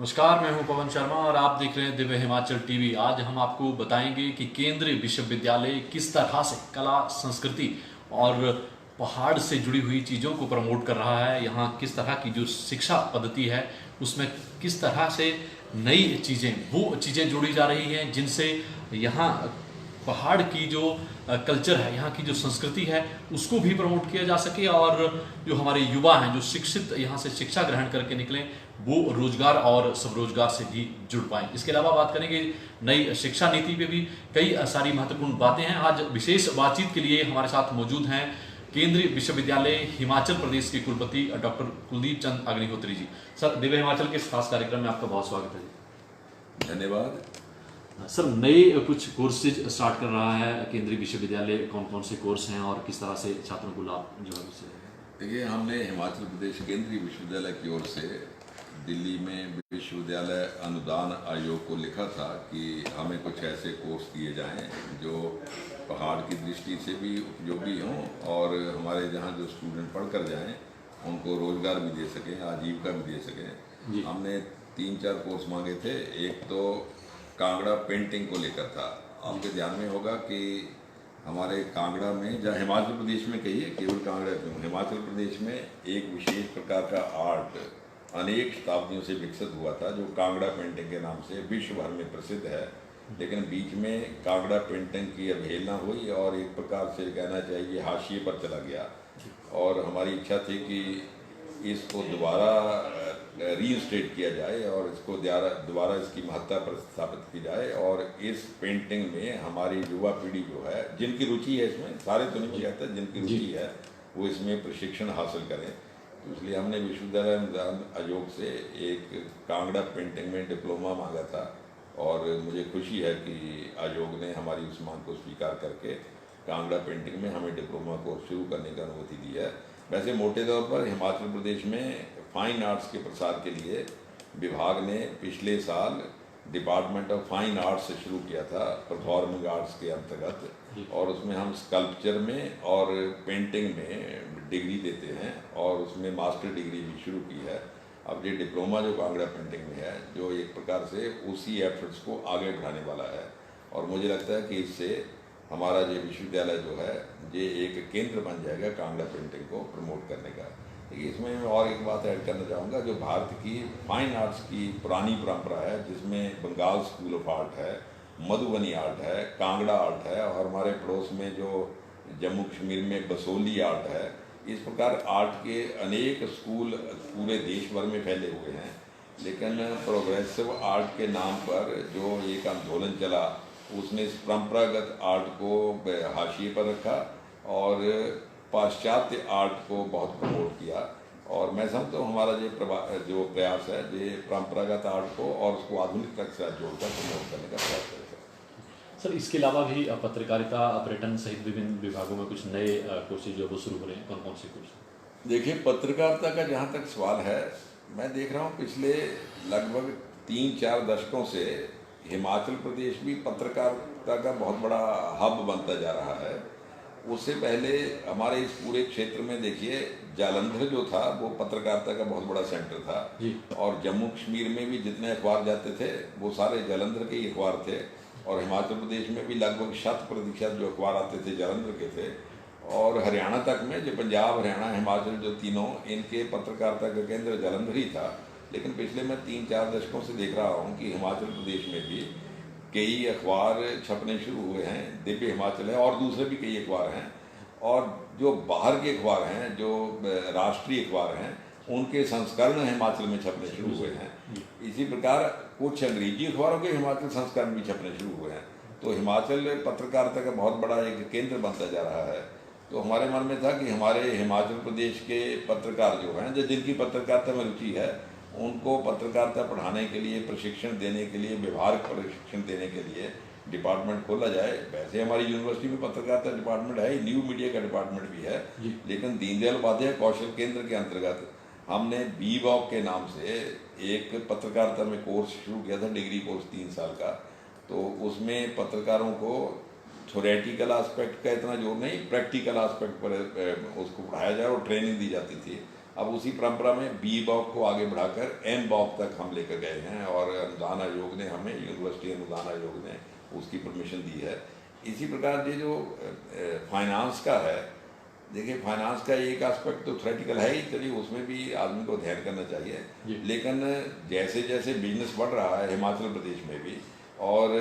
नमस्कार, मैं हूं पवन शर्मा और आप देख रहे हैं दिव्य हिमाचल टीवी। आज हम आपको बताएंगे कि केंद्रीय विश्वविद्यालय किस तरह से कला, संस्कृति और पहाड़ से जुड़ी हुई चीज़ों को प्रमोट कर रहा है। यहाँ किस तरह की जो शिक्षा पद्धति है उसमें किस तरह से नई चीज़ें, वो चीज़ें जोड़ी जा रही हैं जिनसे यहाँ पहाड़ की जो कल्चर है, यहाँ की जो संस्कृति है उसको भी प्रमोट किया जा सके और जो हमारे युवा हैं, जो शिक्षित यहाँ से शिक्षा ग्रहण करके निकलें, वो रोजगार और स्वरोजगार से भी जुड़ पाएं। इसके अलावा बात करेंगे नई शिक्षा नीति पे भी कई सारी महत्वपूर्ण बातें हैं। आज विशेष बातचीत के लिए हमारे साथ मौजूद हैं केंद्रीय विश्वविद्यालय हिमाचल प्रदेश के कुलपति डॉक्टर कुलदीप चंद अग्निहोत्री जी। सर, दिव्य हिमाचल के इस खास कार्यक्रम में आपका बहुत स्वागत है जी। धन्यवाद। सर, नए कुछ कोर्सेज स्टार्ट कर रहा है केंद्रीय विश्वविद्यालय, कौन कौन से कोर्स हैं और किस तरह से छात्रों को लाभ जो है उससे? देखिए, हमने हिमाचल प्रदेश केंद्रीय विश्वविद्यालय की ओर से दिल्ली में विश्वविद्यालय अनुदान आयोग को लिखा था कि हमें कुछ ऐसे कोर्स दिए जाएं जो पहाड़ की दृष्टि से भी उपयोगी हों और हमारे जहाँ जो स्टूडेंट पढ़ कर जाएँ उनको रोजगार भी दे सकें, आजीविका भी दे सकें। हमने 3-4 कोर्स मांगे थे। एक तो कांगड़ा पेंटिंग को लेकर था। आपके ध्यान में होगा कि हमारे कांगड़ा में, जहाँ हिमाचल प्रदेश में कहिए, केवल कांगड़ा क्यों, हिमाचल प्रदेश में एक विशेष प्रकार का आर्ट अनेक शताब्दियों से विकसित हुआ था जो कांगड़ा पेंटिंग के नाम से विश्व भर में प्रसिद्ध है। लेकिन बीच में कांगड़ा पेंटिंग की अवहेलना हुई और एक प्रकार से कहना चाहिए हाशिए पर चला गया। और हमारी इच्छा थी कि इसको दोबारा रीइंस्टेट किया जाए और इसको दोबारा इसकी महत्ता प्रतिस्थापित की जाए और इस पेंटिंग में हमारी युवा पीढ़ी जो है, जिनकी रुचि है, इसमें सारे तो नहीं कहते, जिनकी रुचि है वो इसमें प्रशिक्षण हासिल करें। तो इसलिए हमने विश्वविद्यालय अनुदान आयोग से एक कांगड़ा पेंटिंग में डिप्लोमा मांगा था और मुझे खुशी है कि आयोग ने हमारी उस मांग को स्वीकार करके कांगड़ा पेंटिंग में हमें डिप्लोमा कोर्स शुरू करने की अनुमति दी है। वैसे मोटे तौर पर हिमाचल प्रदेश में फाइन आर्ट्स के प्रसार के लिए विभाग ने पिछले साल डिपार्टमेंट ऑफ फाइन आर्ट्स से शुरू किया था, परफॉर्मिंग आर्ट्स के अंतर्गत, और उसमें हम स्कल्पचर में और पेंटिंग में डिग्री देते हैं और उसमें मास्टर डिग्री भी शुरू की है। अब ये डिप्लोमा जो कांगड़ा पेंटिंग में है, जो एक प्रकार से उसी एफर्ट्स को आगे बढ़ाने वाला है और मुझे लगता है कि इससे हमारा ये विश्वविद्यालय जो है ये एक केंद्र बन जाएगा कांगड़ा पेंटिंग को प्रमोट करने का। देखिए, इसमें मैं और एक बात ऐड करना चाहूँगा। जो भारत की फाइन आर्ट्स की पुरानी परंपरा है, जिसमें बंगाल स्कूल ऑफ आर्ट है, मधुबनी आर्ट है, कांगड़ा आर्ट है और हमारे पड़ोस में जो जम्मू कश्मीर में बसोली आर्ट है, इस प्रकार आर्ट के अनेक स्कूल पूरे देश भर में फैले हुए हैं। लेकिन प्रोग्रेसिव आर्ट के नाम पर जो एक आंदोलन चला, उसने इस परंपरागत आर्ट को हाशिए पर रखा और पाश्चात्य आर्ट को बहुत प्रमोट किया। और मैं समझता हूँ हमारा जो प्रयास है ये परंपरागत आर्ट को और उसको आधुनिकता के साथ जोड़कर प्रमोट करने का प्रयास करेगा। सर, इसके अलावा भी पत्रकारिता, पर्यटन सहित विभिन्न विभागों में कुछ नए कोर्सेज जो वो शुरू हो रहे हैं, कौन कौन से कोर्स? देखिए, पत्रकारिता का जहाँ तक सवाल है, मैं देख रहा हूँ पिछले लगभग 3-4 दशकों से हिमाचल प्रदेश भी पत्रकारिता का बहुत बड़ा हब बनता जा रहा है। उससे पहले हमारे इस पूरे क्षेत्र में देखिए, जालंधर जो था वो पत्रकारिता का बहुत बड़ा सेंटर था और जम्मू कश्मीर में भी जितने अखबार जाते थे वो सारे जालंधर के ही अखबार थे और हिमाचल प्रदेश में भी लगभग 100% जो अखबार आते थे जालंधर के थे। और हरियाणा तक में, जो पंजाब, हरियाणा, हिमाचल, जो तीनों, इनके पत्रकारिता का केंद्र जालंधर ही था। लेकिन पिछले मैं 3-4 दशकों से देख रहा हूँ कि हिमाचल प्रदेश में भी कई अखबार छपने शुरू हुए हैं। दिव्य हिमाचल है और दूसरे भी कई अखबार हैं और जो बाहर के अखबार हैं, जो राष्ट्रीय अखबार हैं, उनके संस्करण हिमाचल में छपने शुरू हुए हैं। इसी प्रकार कुछ अंग्रेजी अखबारों के हिमाचल संस्करण भी छपने शुरू हुए हैं। तो हिमाचल पत्रकारिता का बहुत बड़ा एक केंद्र बनता जा रहा है। तो हमारे मन में था कि हमारे हिमाचल प्रदेश के पत्रकार जो हैं, जो जिनकी पत्रकारिता में रुचि है, उनको पत्रकारिता पढ़ाने के लिए, प्रशिक्षण देने के लिए, व्यवहार प्रशिक्षण देने के लिए डिपार्टमेंट खोला जाए। वैसे हमारी यूनिवर्सिटी में पत्रकारिता डिपार्टमेंट है, न्यू मीडिया का डिपार्टमेंट भी है, लेकिन दीनदयाल उपाध्याय कौशल केंद्र के अंतर्गत हमने बीवॉक के नाम से एक पत्रकारिता में कोर्स शुरू किया था, डिग्री कोर्स 3 साल का। तो उसमें पत्रकारों को थ्योरेटिकल एस्पेक्ट का इतना जोर नहीं, प्रैक्टिकल एस्पेक्ट पर उसको पढ़ाया जाए और ट्रेनिंग दी जाती थी। अब उसी परंपरा में बी बॉक को आगे बढ़ाकर एम बॉक तक हम लेकर गए हैं और अनुदान आयोग ने हमें, यूनिवर्सिटी अनुदान आयोग ने उसकी परमिशन दी है। इसी प्रकार ये जो फाइनेंस का है, देखिए फाइनेंस का एक एस्पेक्ट तो थ्योरेटिकल है ही, चलिए उसमें भी आदमी को ध्यान करना चाहिए, लेकिन जैसे जैसे बिजनेस बढ़ रहा है हिमाचल प्रदेश में भी और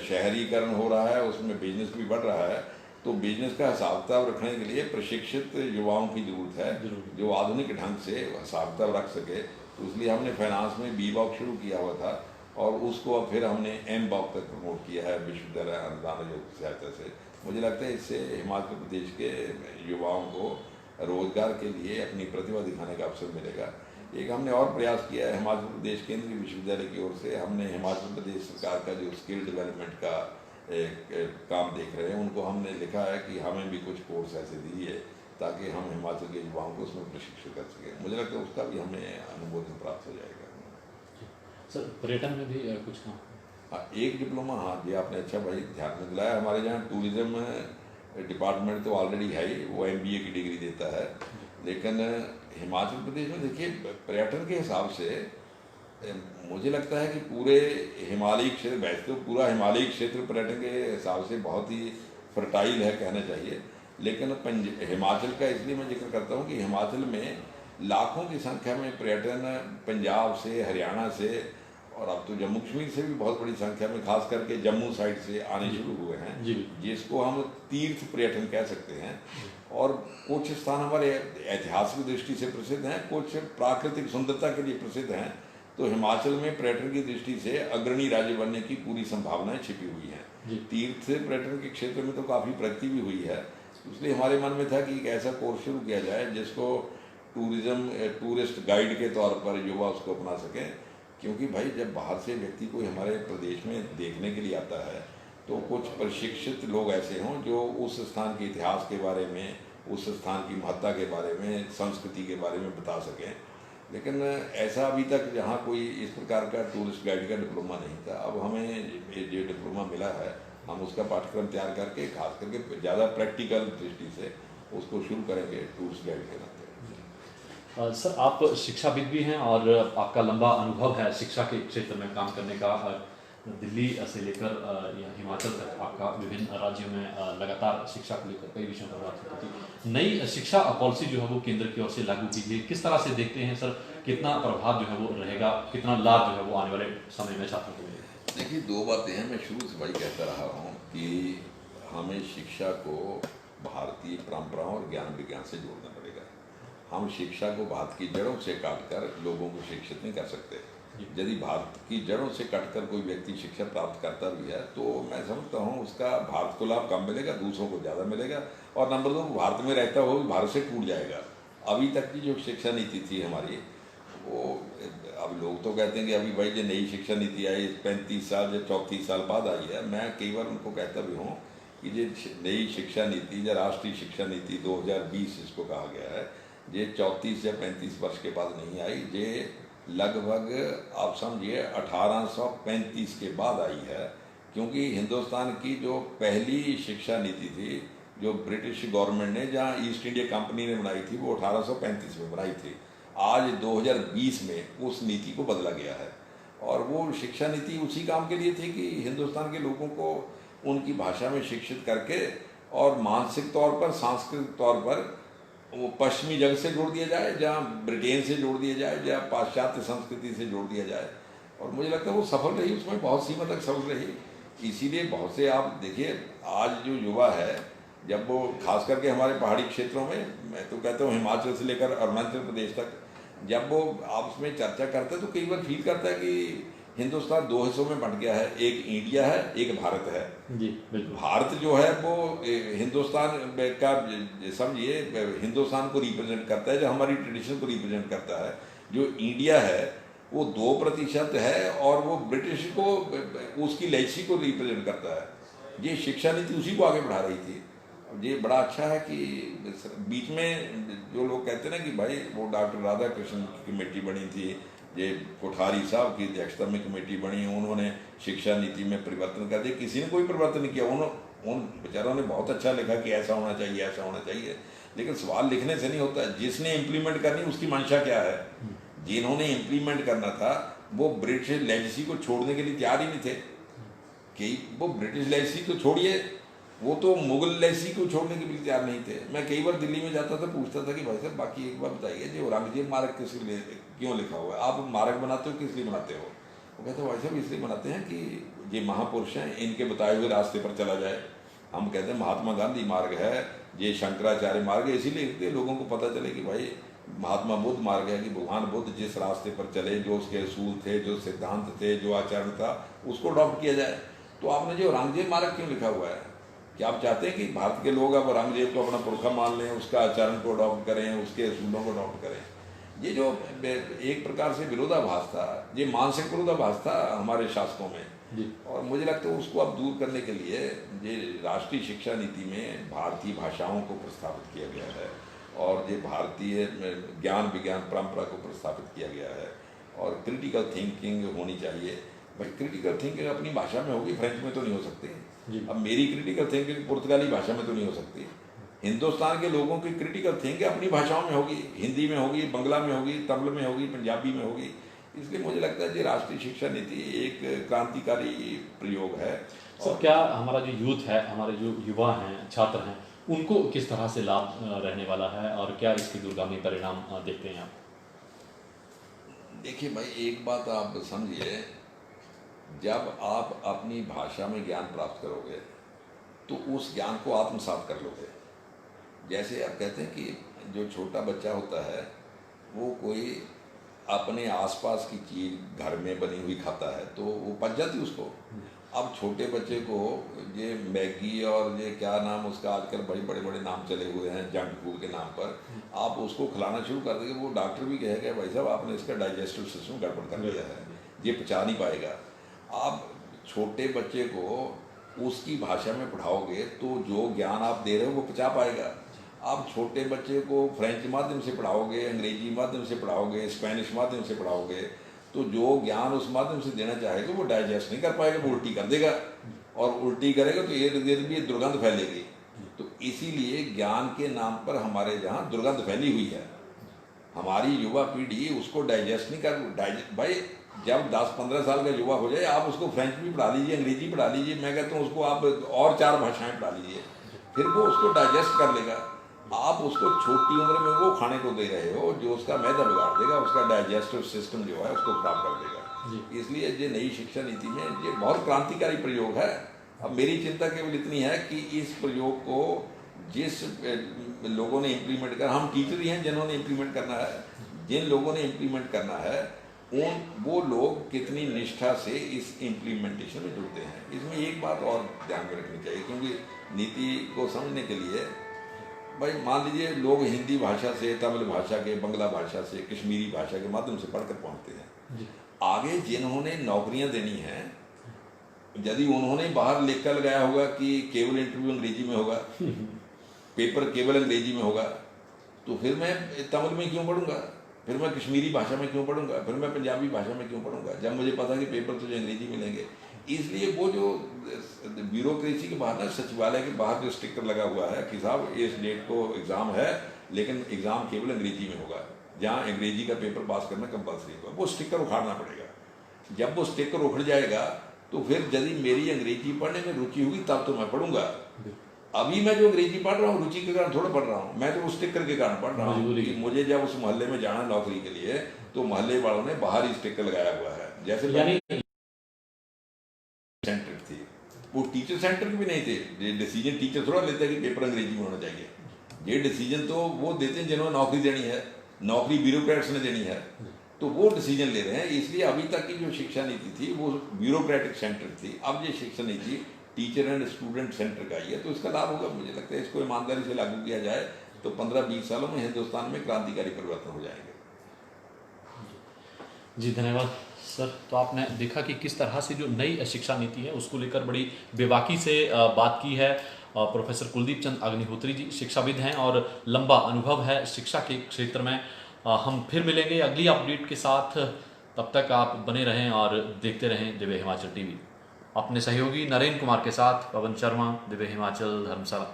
शहरीकरण हो रहा है, उसमें बिजनेस भी बढ़ रहा है, तो बिजनेस का हिसाब किताब रखने के लिए प्रशिक्षित युवाओं की जरूरत है जो आधुनिक ढंग से हिसाब किताब रख सके। तो इसलिए हमने फाइनेंस में बी बॉक शुरू किया हुआ था और उसको अब फिर हमने एम बॉक तक प्रमोट किया है विश्वविद्यालय अनुदान आयोग की सहायता से। मुझे लगता है इससे हिमाचल प्रदेश के युवाओं को रोजगार के लिए अपनी प्रतिभा दिखाने का अवसर मिलेगा। एक हमने और प्रयास किया है हिमाचल प्रदेश केंद्रीय विश्वविद्यालय की ओर से, हमने हिमाचल प्रदेश सरकार का जो स्किल डेवलपमेंट का काम देख रहे हैं उनको हमने लिखा है कि हमें भी कुछ कोर्स ऐसे दीजिए ताकि हम हिमाचल के युवाओं को उसमें प्रशिक्षित कर सकें। मुझे लगता है उसका भी हमें अनुमोदन प्राप्त हो जाएगा। सर पर्यटन में भी कुछ काम? हाँ, एक डिप्लोमा, हाँ जी आपने अच्छा भाई ध्यान में दिलाया। हमारे यहाँ टूरिज्म डिपार्टमेंट तो ऑलरेडी है ही, वो MBA की डिग्री देता है, लेकिन हिमाचल प्रदेश में देखिए पर्यटन के हिसाब से मुझे लगता है कि पूरे हिमालयी क्षेत्र, वैसे तो पूरा हिमालयी क्षेत्र पर्यटन के हिसाब से बहुत ही फर्टाइल है कहना चाहिए, लेकिन हिमाचल का इसलिए मैं जिक्र करता हूँ कि हिमाचल में लाखों की संख्या में पर्यटन पंजाब से, हरियाणा से और अब तो जम्मू कश्मीर से भी बहुत बड़ी संख्या में, खास करके जम्मू साइड से आने शुरू हुए हैं, जिसको हम तीर्थ पर्यटन कह सकते हैं। और कुछ स्थान हमारे ऐतिहासिक दृष्टि से प्रसिद्ध हैं, कुछ प्राकृतिक सुंदरता के लिए प्रसिद्ध हैं। तो हिमाचल में पर्यटन की दृष्टि से अग्रणी राज्य बनने की पूरी संभावनाएं छिपी हुई हैं। तीर्थ पर्यटन के क्षेत्र में तो काफ़ी प्रगति भी हुई है, इसलिए हमारे मन में था कि एक ऐसा कोर्स शुरू किया जाए जिसको टूरिस्ट गाइड के तौर पर युवा उसको अपना सकें। क्योंकि भाई जब बाहर से व्यक्ति कोई हमारे प्रदेश में देखने के लिए आता है तो कुछ प्रशिक्षित लोग ऐसे हों जो उस स्थान के इतिहास के बारे में, उस स्थान की महत्ता के बारे में, संस्कृति के बारे में बता सकें। लेकिन ऐसा अभी तक जहाँ कोई इस प्रकार का टूरिस्ट गाइड का डिप्लोमा नहीं था। अब हमें जो डिप्लोमा मिला है हम उसका पाठ्यक्रम तैयार करके खास करके ज़्यादा प्रैक्टिकल दृष्टि से उसको शुरू करेंगे टूरिस्ट गाइड के नाते। सर आप शिक्षाविद भी हैं और आपका लंबा अनुभव है शिक्षा के क्षेत्र में काम करने का। दिल्ली से लेकर हिमाचल तक आपका विभिन्न राज्यों में लगातार शिक्षा को लेकर कई विषयों पर बात होती थी। नई शिक्षा पॉलिसी जो है वो केंद्र की ओर से लागू कीजिए, किस तरह से देखते हैं सर? कितना प्रभाव जो है वो रहेगा, कितना लाभ जो है वो आने वाले समय में छात्रों को मिलेगा? देखिए दो बातें हैं, मैं शुरू से भाई कहता रहा हूँ कि हमें शिक्षा को भारतीय परंपराओं और ज्ञान विज्ञान से जोड़ना पड़ेगा। हम शिक्षा को भारत की जड़ों से काटकर लोगों को शिक्षित नहीं कर सकते। यदि भारत की जड़ों से कटकर कोई व्यक्ति शिक्षा प्राप्त करता भी है तो मैं समझता हूँ उसका भारत को लाभ कम मिलेगा, दूसरों को ज़्यादा मिलेगा। और नंबर दो, भारत में रहता हुआ भी भारत से टूट जाएगा। अभी तक की जो शिक्षा नीति थी हमारी, वो अब लोग तो कहते हैं कि अभी भाई जो नई शिक्षा नीति आई 35 साल या 34 साल बाद आई है। मैं कई बार उनको कहता भी हूँ कि ये नई शिक्षा नीति या राष्ट्रीय शिक्षा नीति 2020 इसको कहा गया है, ये 34 या 35 वर्ष के बाद नहीं आई, ये लगभग आप समझिए 1835 के बाद आई है। क्योंकि हिंदुस्तान की जो पहली शिक्षा नीति थी जो ब्रिटिश गवर्नमेंट ने, जहाँ ईस्ट इंडिया कंपनी ने बनाई थी, वो 1835 में बनाई थी। आज 2020 में उस नीति को बदला गया है और वो शिक्षा नीति उसी काम के लिए थी कि हिंदुस्तान के लोगों को उनकी भाषा में शिक्षित करके और मानसिक तौर पर, सांस्कृतिक तौर पर वो पश्चिमी जगत से जोड़ दिया जाए, जहाँ ब्रिटेन से जोड़ दिया जाए, जहाँ पाश्चात्य संस्कृति से जोड़ दिया जाए। और मुझे लगता है वो सफल रही, उसमें बहुत सीमा तक सफल रही। इसीलिए बहुत से आप देखिए आज जो युवा है, जब वो खास करके हमारे पहाड़ी क्षेत्रों में, मैं तो कहता हूँ हिमाचल से लेकर अरुणाचल प्रदेश तक, जब वो आपस में चर्चा करते हैं तो कई बार फील करता है कि हिंदुस्तान दो हिस्सों में बंट गया है, एक इंडिया है, एक भारत है। जी बिल्कुल। भारत जो है वो हिंदुस्तान का, समझिए हिंदुस्तान को रिप्रेजेंट करता है, जो हमारी ट्रेडिशन को रिप्रेजेंट करता है। जो इंडिया है वो 2% है और वो ब्रिटिश को, उसकी लेगेसी को रिप्रेजेंट करता है। ये शिक्षा नीति उसी को आगे बढ़ा रही थी। ये बड़ा अच्छा है कि बीच में जो लोग कहते हैं ना कि भाई वो डॉक्टर राधा कृष्ण की कमेटी बनी थी, ये कोठारी साहब की अध्यक्षता में कमेटी बनी, उन्होंने शिक्षा नीति में परिवर्तन कर दिया। किसी ने कोई परिवर्तन नहीं किया, उन बेचारों ने बहुत अच्छा लिखा कि ऐसा होना चाहिए, ऐसा होना चाहिए। लेकिन सवाल लिखने से नहीं होता, जिसने इम्प्लीमेंट करनी उसकी मंशा क्या है। जिन्होंने इम्प्लीमेंट करना था वो ब्रिटिश लेगेसी को छोड़ने के लिए तैयार ही नहीं थे कि वो ब्रिटिश लेगेसी तो छोड़िए, वो तो मुगल लेगेसी को छोड़ने के लिए तैयार नहीं थे। मैं कई बार दिल्ली में जाता था, पूछता था कि भाई साहब बाकी एक बार बताइए, जो औरंगजेब मार्ग किस लिए क्यों लिखा हुआ है, आप मार्ग बनाते हो किस लिए बनाते हो। वो कहते हैं भाई साहब इसलिए बनाते हैं कि ये महापुरुष हैं, इनके बताए हुए रास्ते पर चला जाए। हम कहते हैं महात्मा गांधी मार्ग है, ये शंकराचार्य मार्ग है, इसीलिए लोगों को पता चले कि भाई महात्मा बुद्ध मार्ग है, कि भगवान बुद्ध जिस रास्ते पर चले, जो उसके असूल थे, जो सिद्धांत थे, जो आचरण था, उसको अडॉप्ट किया जाए। तो आपने जो औरंगजेब मार्ग क्यों लिखा हुआ है, कि आप चाहते हैं कि भारत के लोग अब औरंगजेब को अपना पुरखा मान लें, उसका आचरण को अडॉप्ट करें, उसके असूलों को अडॉप्ट करें। ये जो एक प्रकार से विरोधाभास था, ये मानसिक विरोधाभास था हमारे शासकों में, और मुझे लगता है उसको अब दूर करने के लिए ये राष्ट्रीय शिक्षा नीति में भारतीय भाषाओं को प्रस्तावित किया गया है, और ये भारतीय ज्ञान विज्ञान परंपरा को प्रस्तावित किया गया है, और क्रिटिकल थिंकिंग होनी चाहिए। भाई क्रिटिकल थिंकिंग अपनी भाषा में होगी, फ्रेंच में तो नहीं हो सकती। अब मेरी क्रिटिकल थिंकिंग पुर्तगाली भाषा में तो नहीं हो सकती। हिंदुस्तान के लोगों की क्रिटिकल थिंकिंग अपनी भाषाओं में होगी, हिंदी में होगी, बंगला में होगी, तमिल में होगी, पंजाबी में होगी। इसलिए मुझे लगता है कि राष्ट्रीय शिक्षा नीति एक क्रांतिकारी प्रयोग है। सर क्या हमारा जो यूथ है, हमारे जो युवा हैं, छात्र हैं, उनको किस तरह से लाभ रहने वाला है, और क्या इसके दूरगामी परिणाम देखते हैं आप? देखिए भाई, एक बात आप समझिए, जब आप अपनी भाषा में ज्ञान प्राप्त करोगे तो उस ज्ञान को आत्मसात कर लोगे। जैसे आप कहते हैं कि जो छोटा बच्चा होता है वो कोई अपने आसपास की चीज़ घर में बनी हुई खाता है तो वो पच जाती उसको। अब छोटे बच्चे को ये मैगी और ये क्या नाम उसका, आजकल बड़े बड़े नाम चले हुए हैं जंक फूड के नाम पर, आप उसको खिलाना शुरू कर देंगे, वो डॉक्टर भी कहेगा भाई साहब आपने इसका डाइजेस्टिव सिस्टम गड़बड़ कर दिया है, ये पचा नहीं पाएगा। आप छोटे बच्चे को उसकी भाषा में पढ़ाओगे तो जो ज्ञान आप दे रहे हो वो पचा पाएगा। आप छोटे बच्चे को फ्रेंच माध्यम से पढ़ाओगे, अंग्रेजी माध्यम से पढ़ाओगे, स्पेनिश माध्यम से पढ़ाओगे, तो जो ज्ञान उस माध्यम से देना चाहेगा वो डाइजेस्ट नहीं कर पाएगा, वो उल्टी कर देगा, और उल्टी करेगा तो इर्द गिर्द भी दुर्गंध फैलेगी। तो इसीलिए ज्ञान के नाम पर हमारे यहाँ दुर्गंध फैली हुई है। हमारी युवा पीढ़ी उसको डाइजेस्ट नहीं कर, भाई जब 10-15 साल का युवा हो जाए आप उसको फ्रेंच भी पढ़ा लीजिए, अंग्रेजी पढ़ा लीजिए, मैं कहता हूँ उसको आप और 4 भाषाएं पढ़ा लीजिए, फिर वो उसको डाइजेस्ट कर लेगा। आप उसको छोटी उम्र में वो खाने को दे रहे हो जो उसका मैदा बिगाड़ देगा, उसका डाइजेस्टिव सिस्टम जो है उसको खराब कर देगा। इसलिए ये नई शिक्षा नीति में ये बहुत क्रांतिकारी प्रयोग है। अब मेरी चिंता केवल इतनी है कि इस प्रयोग को जिस लोगों ने इम्प्लीमेंट करना, हम टीचर ही हैं जिन्होंने इम्प्लीमेंट करना है, जिन लोगों ने इम्प्लीमेंट करना है वो लोग कितनी निष्ठा से इस इम्प्लीमेंटेशन में जुड़ते हैं। इसमें एक बात और ध्यान में रखनी चाहिए, क्योंकि नीति को समझने के लिए भाई मान लीजिए लोग हिंदी भाषा से, तमिल भाषा के, बंगला भाषा से, कश्मीरी भाषा के माध्यम से पढ़कर पहुँचते हैं। आगे जिन्होंने नौकरियां देनी हैं, यदि उन्होंने बाहर लिख कर लगाया होगा कि केवल इंटरव्यू अंग्रेजी में होगा, पेपर केवल अंग्रेजी में होगा, तो फिर मैं तमिल में क्यों पढ़ूंगा, फिर मैं कश्मीरी भाषा में क्यों पढ़ूंगा, फिर मैं पंजाबी भाषा में क्यों पढ़ूंगा, जब मुझे पता कि पेपर तुझे अंग्रेजी मिलेंगे। इसलिए वो जो ब्यूरोक्रेसी के बाहर ना, सचिवालय के बाहर जो स्टिकर लगा हुआ है कि साहब इस डेट को एग्ज़ाम है लेकिन एग्ज़ाम केवल अंग्रेजी में होगा, जहाँ अंग्रेजी का पेपर पास करना कंपल्सरी होगा, वो स्टिकर उखाड़ना पड़ेगा। जब वो स्टिकर उखड़ जाएगा तो फिर यदि मेरी अंग्रेजी पढ़ने में रुचि होगी तब तो मैं पढ़ूंगा। अभी मैं जो अंग्रेजी पढ़ रहा हूँ रुचि के कारण थोड़ा पढ़ रहा हूँ, मैं तो उस स्टिकर के कारण पढ़ रहा हूँ कि मुझे जब उस मोहल्ले में जाना नौकरी के लिए तो मोहल्ले वालों ने बाहर ही स्टिकर लगाया हुआ है। जैसे सेंटर थी, वो टीचर सेंटर भी नहीं थे। ये डिसीजन टीचर थोड़ा लेते हैं कि पेपर अंग्रेजी में होना चाहिए, ये डिसीजन तो वो देते हैं जिन्होंने नौकरी देनी है, नौकरी ब्यूरोक्रेट्स ने देनी है, तो वो डिसीजन ले रहे हैं। इसलिए अभी तक की जो शिक्षा नीति थी वो ब्यूरोक्रेटिक सेंटर थी, अब ये शिक्षा नीति टीचर एंड स्टूडेंट सेंटर का ही है, तो इसका लाभ होगा। मुझे लगता है इसको ईमानदारी से लागू किया जाए तो 15-20 सालों में हिंदुस्तान में क्रांतिकारी परिवर्तन हो जाएंगे। जी धन्यवाद सर। तो आपने देखा कि किस तरह से जो नई शिक्षा नीति है उसको लेकर बड़ी बेबाकी से बात की है। प्रोफेसर कुलदीप चंद अग्निहोत्री जी शिक्षाविद हैं और लंबा अनुभव है शिक्षा के क्षेत्र में। हम फिर मिलेंगे अगली अपडेट के साथ, तब तक आप बने रहें और देखते रहें दिव्य हिमाचल टीवी। अपने सहयोगी नरेंद्र कुमार के साथ पवन शर्मा, दिव्य हिमाचल, धर्मशाला।